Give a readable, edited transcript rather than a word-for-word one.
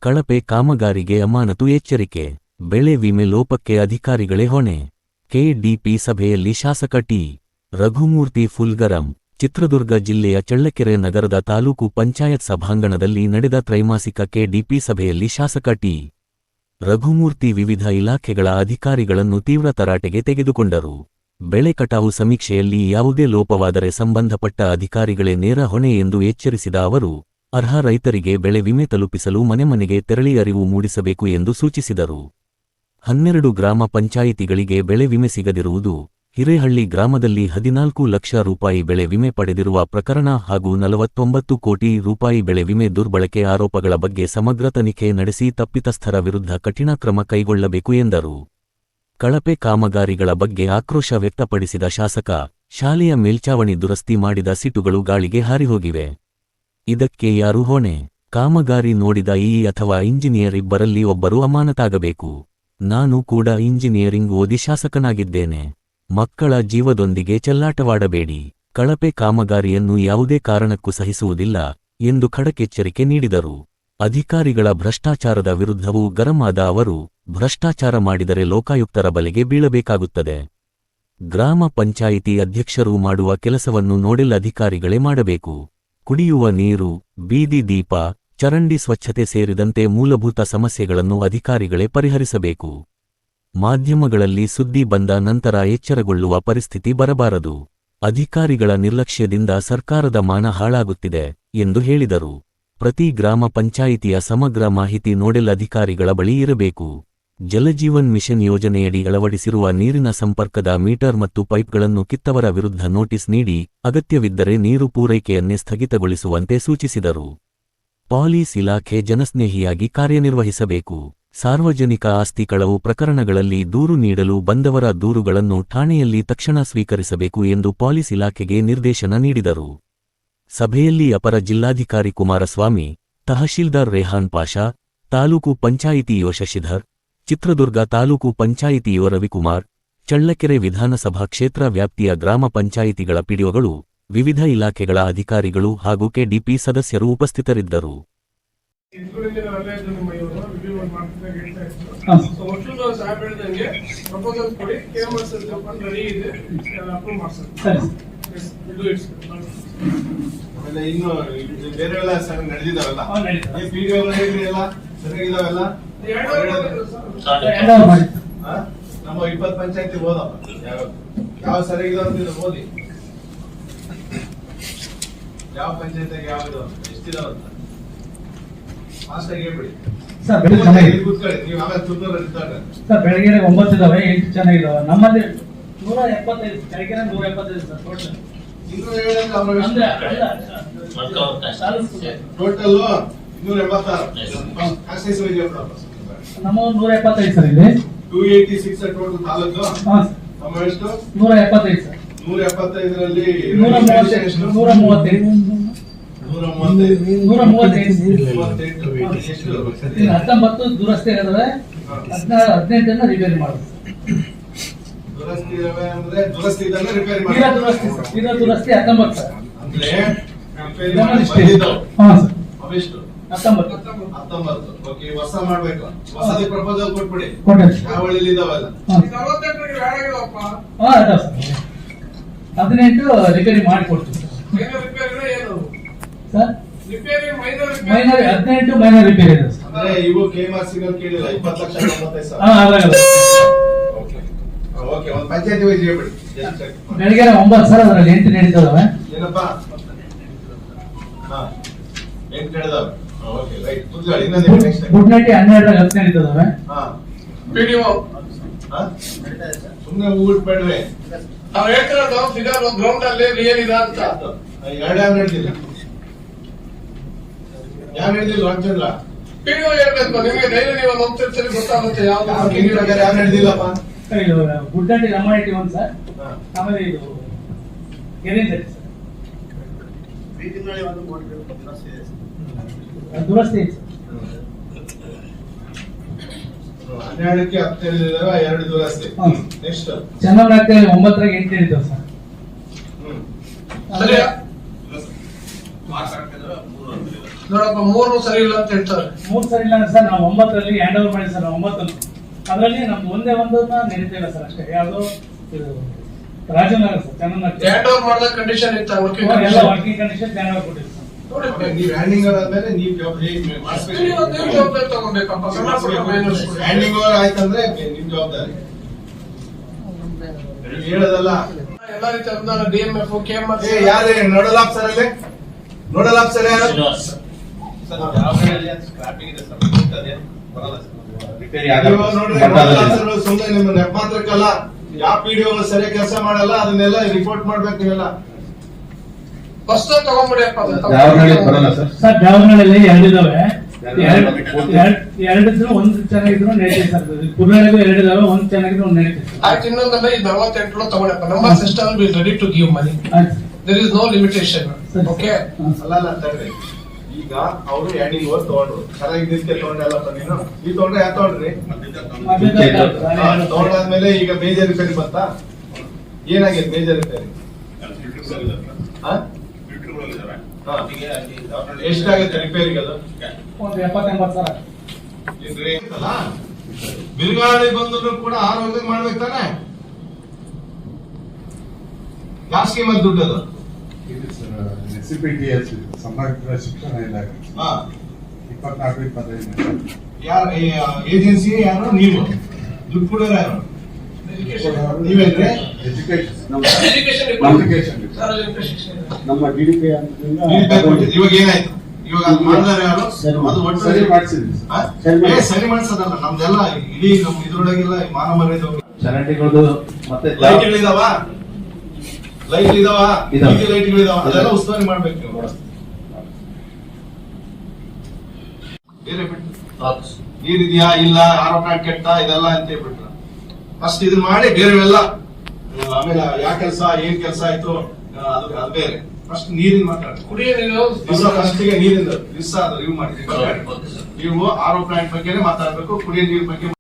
ಕಳಪೆ ಕಾಮಗಾರಿಗೆ ಅಮಾನತು ಎಚ್ಚರಿಕೆ. ಬೆಳೆ ವಿಮೆ ಲೋಪಕ್ಕೆ ಅಧಿಕಾರಿಗಳೇ ಹೊಣೆ. ಕೆಡಿಪಿ ಸಭೆಯಲ್ಲಿ ಶಾಸಕ ಟಿ. ರಘುಮೂರ್ತಿ ಫುಲ್ಗರಂ. ಚಿತ್ರದುರ್ಗ ಜಿಲ್ಲೆಯ ಚಳ್ಳಕೆರೆ ನಗರದ ತಾಲೂಕು ಪಂಚಾಯತ್ ಸಭಾಂಗಣದಲ್ಲಿ ನಡೆದ ತ್ರೈಮಾಸಿಕ ಕೆಡಿಪಿ ಸಭೆಯಲ್ಲಿ ಶಾಸಕ ಟಿ. ರಘುಮೂರ್ತಿ ವಿವಿಧ ಇಲಾಖೆಗಳ ಅಧಿಕಾರಿಗಳನ್ನು ತೀವ್ರ ತರಾಟೆಗೆ ತೆಗೆದುಕೊಂಡರು. ಬೆಳೆ ಕಟಾವು ಸಮೀಕ್ಷೆಯಲ್ಲಿ ಯಾವುದೇ ಲೋಪವಾದರೆ ಸಂಬಂಧಪಟ್ಟ ಅಧಿಕಾರಿಗಳೇ ನೇರ ಹೊಣೆ ಎಂದು ಎಚ್ಚರಿಸಿದ ಅವರು, ಅರ್ಹ ರೈತರಿಗೆ ಬೆಳೆ ವಿಮೆ ತಲುಪಿಸಲು ಮನೆಮನೆಗೆ ತೆರಳಿ ಅರಿವು ಮೂಡಿಸಬೇಕು ಎಂದು ಸೂಚಿಸಿದರು. 12 ಗ್ರಾಮ ಪಂಚಾಯಿತಿಗಳಿಗೆ ಬೆಳೆ ವಿಮೆ ಸಿಗದಿರುವುದು, ಹಿರೇಹಳ್ಳಿ ಗ್ರಾಮದಲ್ಲಿ 14 ಲಕ್ಷ ರೂಪಾಯಿ ಬೆಳೆ ವಿಮೆ ಪಡೆದಿರುವ ಪ್ರಕರಣ ಹಾಗೂ 49 ಕೋಟಿ ರೂಪಾಯಿ ಬೆಳೆ ವಿಮೆ ದುರ್ಬಳಕೆ ಆರೋಪಗಳ ಬಗ್ಗೆ ಸಮಗ್ರ ತನಿಖೆ ನಡೆಸಿ ತಪ್ಪಿತಸ್ಥರ ವಿರುದ್ಧ ಕಠಿಣ ಕ್ರಮ ಕೈಗೊಳ್ಳಬೇಕು ಎಂದರು. ಕಳಪೆ ಕಾಮಗಾರಿಗಳ ಬಗ್ಗೆ ಆಕ್ರೋಶ ವ್ಯಕ್ತಪಡಿಸಿದ ಶಾಸಕ, ಶಾಲೆಯ ಮೇಲ್ಚಾವಣಿ ದುರಸ್ತಿ ಮಾಡಿದ ಸಿಟುಗಳು ಗಾಳಿಗೆ ಹಾರಿಹೋಗಿವೆ. ಇದಕ್ಕೆ ಯಾರು ಹೊಣೆ? ಕಾಮಗಾರಿ ನೋಡಿದ ಇಇ ಅಥವಾ ಇಂಜಿನಿಯರ್ ಇಬ್ಬರಲ್ಲಿ ಒಬ್ಬರು ಅಮಾನತಾಗಬೇಕು. ನಾನು ಕೂಡ ಇಂಜಿನಿಯರಿಂಗ್ ಓದಿ ಶಾಸಕನಾಗಿದ್ದೇನೆ. ಮಕ್ಕಳ ಜೀವದೊಂದಿಗೆ ಚೆಲ್ಲಾಟವಾಡಬೇಡಿ. ಕಳಪೆ ಕಾಮಗಾರಿಯನ್ನು ಯಾವುದೇ ಕಾರಣಕ್ಕೂ ಸಹಿಸುವುದಿಲ್ಲ ಎಂದು ಖಡಕ್ ಎಚ್ಚರಿಕೆ ನೀಡಿದರು. ಅಧಿಕಾರಿಗಳ ಭ್ರಷ್ಟಾಚಾರದ ವಿರುದ್ಧವೂ ಗರಂ ಆದ ಅವರು, ಭ್ರಷ್ಟಾಚಾರ ಮಾಡಿದರೆ ಲೋಕಾಯುಕ್ತರ ಬಲೆಗೆ ಬೀಳಬೇಕಾಗುತ್ತದೆ. ಗ್ರಾಮ ಪಂಚಾಯಿತಿ ಅಧ್ಯಕ್ಷರು ಮಾಡುವ ಕೆಲಸವನ್ನು ನೋಡೆಲ್ ಅಧಿಕಾರಿಗಳೇ ಮಾಡಬೇಕು. ಕುಡಿಯುವ ನೀರು, ಬೀದಿ ದೀಪ, ಚರಂಡಿ ಸ್ವಚ್ಛತೆ ಸೇರಿದಂತೆ ಮೂಲಭೂತ ಸಮಸ್ಯೆಗಳನ್ನು ಅಧಿಕಾರಿಗಳೇ ಪರಿಹರಿಸಬೇಕು. ಮಾಧ್ಯಮಗಳಲ್ಲಿ ಸುದ್ದಿ ಬಂದ ನಂತರ ಎಚ್ಚರಗೊಳ್ಳುವ ಪರಿಸ್ಥಿತಿ ಬರಬಾರದು. ಅಧಿಕಾರಿಗಳ ನಿರ್ಲಕ್ಷ್ಯದಿಂದ ಸರ್ಕಾರದ ಮಾನ ಹಾಳಾಗುತ್ತಿದೆ ಎಂದು ಹೇಳಿದರು. ಪ್ರತಿ ಗ್ರಾಮ ಪಂಚಾಯಿತಿಯ ಸಮಗ್ರ ಮಾಹಿತಿ ನೋಡೆಲ್ ಅಧಿಕಾರಿಗಳ ಬಳಿ ಇರಬೇಕು. ಜಲಜೀವನ್ ಮಿಷನ್ ಯೋಜನೆಯಡಿ ಅಳವಡಿಸಿರುವ ನೀರಿನ ಸಂಪರ್ಕದ ಮೀಟರ್ ಮತ್ತು ಪೈಪ್ಗಳನ್ನು ಕಿತ್ತವರ ವಿರುದ್ಧ ನೋಟಿಸ್ ನೀಡಿ, ಅಗತ್ಯವಿದ್ದರೆ ನೀರು ಪೂರೈಕೆಯನ್ನೇ ಸ್ಥಗಿತಗೊಳಿಸುವಂತೆ ಸೂಚಿಸಿದರು. ಪೊಲೀಸ್ ಇಲಾಖೆ ಜನಸ್ನೇಹಿಯಾಗಿ ಕಾರ್ಯನಿರ್ವಹಿಸಬೇಕು. ಸಾರ್ವಜನಿಕ ಆಸ್ತಿ ಕಳವು ಪ್ರಕರಣಗಳಲ್ಲಿ ದೂರು ನೀಡಲು ಬಂದವರ ದೂರುಗಳನ್ನು ಠಾಣೆಯಲ್ಲಿ ತಕ್ಷಣ ಸ್ವೀಕರಿಸಬೇಕು ಎಂದು ಪೊಲೀಸ್ ಇಲಾಖೆಗೆ ನಿರ್ದೇಶನ ನೀಡಿದರು. ಸಭೆಯಲ್ಲಿ ಅಪರ ಜಿಲ್ಲಾಧಿಕಾರಿ ಕುಮಾರಸ್ವಾಮಿ, ತಹಶೀಲ್ದಾರ್ ರೇಹಾನ್ ಪಾಷಾ, ತಾಲೂಕು ಪಂಚಾಯಿತಿಯೋ ಶಶಿಧರ್, ಚಿತ್ರದುರ್ಗ ತಾಲೂಕು ಪಂಚಾಯಿತಿಯೋ ರವಿಕುಮಾರ್, ಚಳ್ಳಕೆರೆ ವಿಧಾನಸಭಾ ಕ್ಷೇತ್ರ ವ್ಯಾಪ್ತಿಯ ಗ್ರಾಮ ಪಂಚಾಯಿತಿಗಳ ಪಿಡಿಒಗಳು, ವಿವಿಧ ಇಲಾಖೆಗಳ ಅಧಿಕಾರಿಗಳು ಹಾಗೂ ಕೆಡಿಪಿ ಸದಸ್ಯರು ಉಪಸ್ಥಿತರಿದ್ದರು. ನಮ್ಮ 20 ಪಂಚಾಯತಿ ಓದಪ್ಪ ಯಾವ ಸರಿಯಾಗಿಲ್ಲ ಓದಿ, ಯಾವ ಪಂಚಾಯತ್ ಯಾವ್ದು ಎಷ್ಟಿದಾವಂತ ಫಾಸ್ಟಾಗಿ ಹೇಳ್ಬಿಡಿ. ಕೂತ್ಕೊಳ್ಳಿ, ನೀವು ಆಮೇಲೆ ಸರ್ ಬೆಳಗ್ಗೆ 9 ಇದಾವೆ, 8 ಚೆನ್ನಾಗಿದಾವೆ. ನಮ್ಮಲ್ಲಿ 175, ಬೆಳಗ್ಗೆ 175 ಸರ್ ಟೋಟಲ್. ಟೋಟಲ್ 276 ನಮ್ಮ 175 ಸರ್ ಇಲ್ಲಿ 286 ಟೋಟಲ್ ತಾಲೂಕು. ನಮ್ಮ ಎಷ್ಟು 175 ಸರ್. 175ರಲ್ಲಿ 135 19 ದುರಸ್ತಿ ಇದಾವೆ, 18 ರಿಪೇರಿ ಮಾಡೋದು. ದುರಸ್ತಿ ಇದಾವೆ ಅಂದ್ರೆ ದುರಸ್ತಿ ಇದನ್ನ ರಿಪೇರಿ ಮಾಡಿ. ಇರೋ ದುರಸ್ತಿ 19 ಸರ್. ಅಂದ್ರೆ ರಿಪೇರಿ ಮಾಡಿದ್ದು ಅವೆಷ್ಟು 19. ಓಕೆ, ಹೊಸ ಮಾಡ್ಬೇಕು. ಹೊಸದೇ ಪ್ರಪೋಸಲ್ ಕೊಟ್ಬಿಡಿ. ಯಾವ ಹಳ್ಳಿಲಿ ಇದಾವಲ್ಲ 18 ರಿಪೇರಿ ಮಾಡಿಕೊಡ್ತೀವಿ ಸರ್. ಮೈನರ್ 18 ಮೈನರ್ ರಿಪೇರಿ ಇದೆ ಸರ್. ಅಂದ್ರೆ ಇವು ಕೆಎಂಆರ್ಸಿ ಕೇಳಿಲ್ಲ 20,95,000. ಓಕೆ, ಒಂದು ಪಂಚಾಯತಿ ವೈಸ್ ಹೇಳ್ಬಿಡಿ. ಬೆಳಗ್ಗೆ 9 ಸರ್, ಅದರಲ್ಲಿ 8 ನಡೀತದವೆ. ಏನಪ್ಪಾ 8 ನಡೆದವೆ. Okay, right. ಕೂತ್ಕೊಳ್ಳಿ. ಇನ್ನೊಂದು ನೆಕ್ಸ್ಟ್ ಗುಡ್ನಟ್ಟಿ 12 10 ನಡೀತದವೆ. ಪಿಡಿಒ ಸುಮ್ಮನೆ ಊಡ್ಬೇಡ್ರಿ. ನಾವು ಹೇಳ್ತಿರೋದು ಫಿಗರ್ ಗ್ರೌಂಡ್ ಅಲ್ಲಿ ರಿಯಲ್ ಇದೆ ಅಂತ. ಯಾವ ನಡೆದಿಲ್ಲ, ಯಾವ ನಡೆದಿಲ್ಲ ರಾಮಚಂದ್ರ ಪಿಡಿಒ ಹೇಳ್ಬೇಕು ನಿಮಗೆ. ಡೈಲಿ ನೀವು ಹೋಗ್ತಿರ್ತೀರಿ, ಗೊತ್ತಾಗುತ್ತೆ ಯಾವ್ದು ಯಾವ ನಡೆದಿಲ್ಲಪ್ಪ. ಇದು ಗುಡ್ನಟ್ಟಿ ರಮಾಯಿಟಿ 1 ಸರ್. ಆಮೇಲೆ ಇದು ಗೆರೆಂಜಟ್ಟಿ ಸರ್. ದುರಸ್ತಿ ಸರ್. 12ಕ್ಕೆ 10 ಇದಾವೆ, 2 ದುರಸ್ತಿ. ನೆಕ್ಸ್ಟ್ ಚೆನ್ನಾಗಿ 9ರಾಗ 8 ಇದ್ದಾವೆ ಸರ್. ಸರಿ. ನೋಡಪ್ಪ 3 ಸರಿ ಇಲ್ಲ ಅಂತ ಹೇಳ್ತಾರೆ. 3 ಸರಿ ಇಲ್ಲ ಸರ್. ನಾವು 9ರಲ್ಲಿ ಹ್ಯಾಂಡ್ ಓವರ್ ಮಾಡಿ ಸರ್. 9 ಅದರಲ್ಲಿ ನಮ್ದು ಒಂದೇ ಒಂದನ್ನ ನಡೀತಾ ಇಲ್ಲ ಸರ್ ಅಷ್ಟೇ. ಯಾವುದು ಇದು ರಾಜನಗರ ಸರ್, ಚೆನ್ನಾಗಿ ಹ್ಯಾಂಡ್ ಓವರ್ ಮಾಡಿದ ಕಂಡೀಷನ್ ಇತ್ತು ಎಲ್ಲ ವರ್ಕಿಂಗ್ ಕಂಡೀಷನ್ ಹ್ಯಾಂಡ್ ಓವರ್ ಕೊಟ್ಟಿದ್ದೀವಿ ಸರ್. ನೀವು ಹ್ಯಾಂಡಿಂಗ್ ಓವರ್ ಆದ್ಮೇಲೆ ನೀವು ಜವಾಬ್ದಾರಿ ತಗೊಂಡ್ಬೇಕಪ್ಪ. ಸಣ್ಣ ಪುಟ್ಟ ಮೈನಸ್ ಹ್ಯಾಂಡಿಂಗ್ ಓವರ್ ಆಯ್ತಂದ್ರೆ ನಿಮ್ ಜವಾಬ್ದಾರಿ ಹೇಳೋದಲ್ಲ. ಎಲ್ಲ ರೀತಿ ಅನುದಾನ DMF, KMF ಯಾರೇ ನೋಡಲ್ ಆಫೀಸರ್ ಅಲ್ಲಿ ನೋಡಲ್ ಆಫೀಸರ್ ಯಾರು? ನೀವು ನೋಡ್ರಿ, ನೋಡಲ್ ಆಫೀಸರ್ ಸುಮ್ಮನೆ ನಿಮ್ಮ ನೆಪಾಂತರಕ್ಕಲ್ಲ. ಯಾವ PDO ಸರಿಯಾಗಿ ಕೆಲಸ ಮಾಡಲ್ಲ, ಅದನ್ನೆಲ್ಲ ರಿಪೋರ್ಟ್ ಮಾಡ್ಬೇಕು ನೀವೆಲ್ಲ. ಬಸ್ ತಗೊಂಡ್ಬಿಡಿಯಪ್ಪ. ಸರ್ ಜಾವನಹಳ್ಳಿಯಲ್ಲಿ 2 ಇದಾವೆ. 2 ಒಂದು ಚೆನ್ನಾಗಿದ್ರು ನಡೀತದೆ ಸರ್. ಕುರ್ನಾಳಿಗೂ 2 ಇದಾವೆ, ಒಂದು ಚೆನ್ನಾಗಿದ್ರು ಒಂದು ನಡೀತದೆ. ಆಯ್ತು, ಇನ್ನೊಂದಲ್ಲ ಈ 48 ತಗೊಳಪ್ಪ. ನಮ್ಮ system will ready to give money. There is no limitation. Okay, ಅಲ್ಲ ತಡ್ರಿ. ಈಗ ಅವರು ಹ್ಯಾಂಡಿಂಗ್ ಓವರ್ ತಗೊಂಡ್ರು, ಚೆನ್ನಾಗಿ ನಿಂತೆ ತಗೊಂಡೆಲ್ಲ ನೀನು ಈ ತಗೊಂಡ್ರೆ ಯಾಕೆ ತಗೊಂಡ್ರಿ? ತಗೊಂಡಾದ್ಮೇಲೆ ಈಗ ಮೇಜರ್ ರಿಪೇರಿ ಬಂತಾ? ಏನಾಗಿದೆ ಮೇಜರ್ ರಿಪೇರಿ? ಎಷ್ಟಾಗುತ್ತೆ ರಿಪೇರಿಗೆ? ಅದು ಒಂದು 70-80 ಸಾವಿರ. ಬಿರುಗಾಳಿ ಬಂದ್ರು ಕೂಡ ಆರೋಗ್ಯ ಮಾಡ್ಬೇಕು ತಾನೆ? ಯಾವ ಸ್ಕೀಮ್ ಅಲ್ಲಿ ದುಡ್ಡು ಅದು? SCPTS ಸಮಗ್ರ ಶಿಕ್ಷಣ ಇಲಾಖೆ 24-25 ಯಾರ ಏಜೆನ್ಸಿ ಯಾರು? ನೀವು ದುಡ್ಡು ಕೊಡೋರು ಯಾರು? ನೀವೇನ್ರಿ? ಎಜುಕೇಶನ್ ನಮ್ಮ DDP ಇವಾಗ ಏನಾಯ್ತು? ಇವಾಗ ಅದು ಮಾಡಿದಾರೆ ಯಾರು? ಅದು ಒಟ್ಟು ಸರಿ ಮಾಡಿಸಿದ್ವಿ. ಸರಿ ಮಾಡಿಸೋದಲ್ಲ, ನಮ್ದೆಲ್ಲ ಇಡೀ ನಮ್ ಇದ್ರೊಳಗೆಲ್ಲ ಮಾನ ಮರ್ಯಾದೆ ಚರಂಡಿಗಳದ್ದು ಮತ್ತೆ ಲೈಟ್ಗಳಿದಾವ, ಲೈಟ್ಗಳಿದಾವ, ಲೈಟ್ಗಳಿದಾವ, ಅದೆಲ್ಲ ಉಸ್ತುವಾರಿ ಮಾಡ್ಬೇಕು ನೀವು. ಬೇರೆ ಬಿಟ್ಟು ನೀರಿದ್ಯಾ ಇಲ್ಲ, ಆರೋಪ ಕೆಟ್ಟ ಇದೆಲ್ಲ ಅಂತ ಹೇಳ್ಬಿಟ್ರ ಫಸ್ಟ್ ಇದನ್ನ ಮಾಡಿ ಬೇರೆವೆಲ್ಲ ಆಮೇಲೆ ಯಾವ ಕೆಲಸ ಏನ್ ಕೆಲಸ ಆಯ್ತು ಅದು ಬೇರೆ. ಫಸ್ಟ್ ನೀರಿನ ಮಾತಾಡಿ. ಕುಡಿಯೋ ನೀರು ಫಸ್ಟಿಗೆ ನೀರಿಂದ ದಿವಸ ರಿವ್ಯೂ ಮಾಡಿ. ನೀವು ಆರೋ ಪ್ಲಾಂಟ್ ಬಗ್ಗೆನೇ ಮಾತಾಡ್ಬೇಕು, ಕುಡಿಯೋ ನೀರ್ ಬಗ್ಗೆ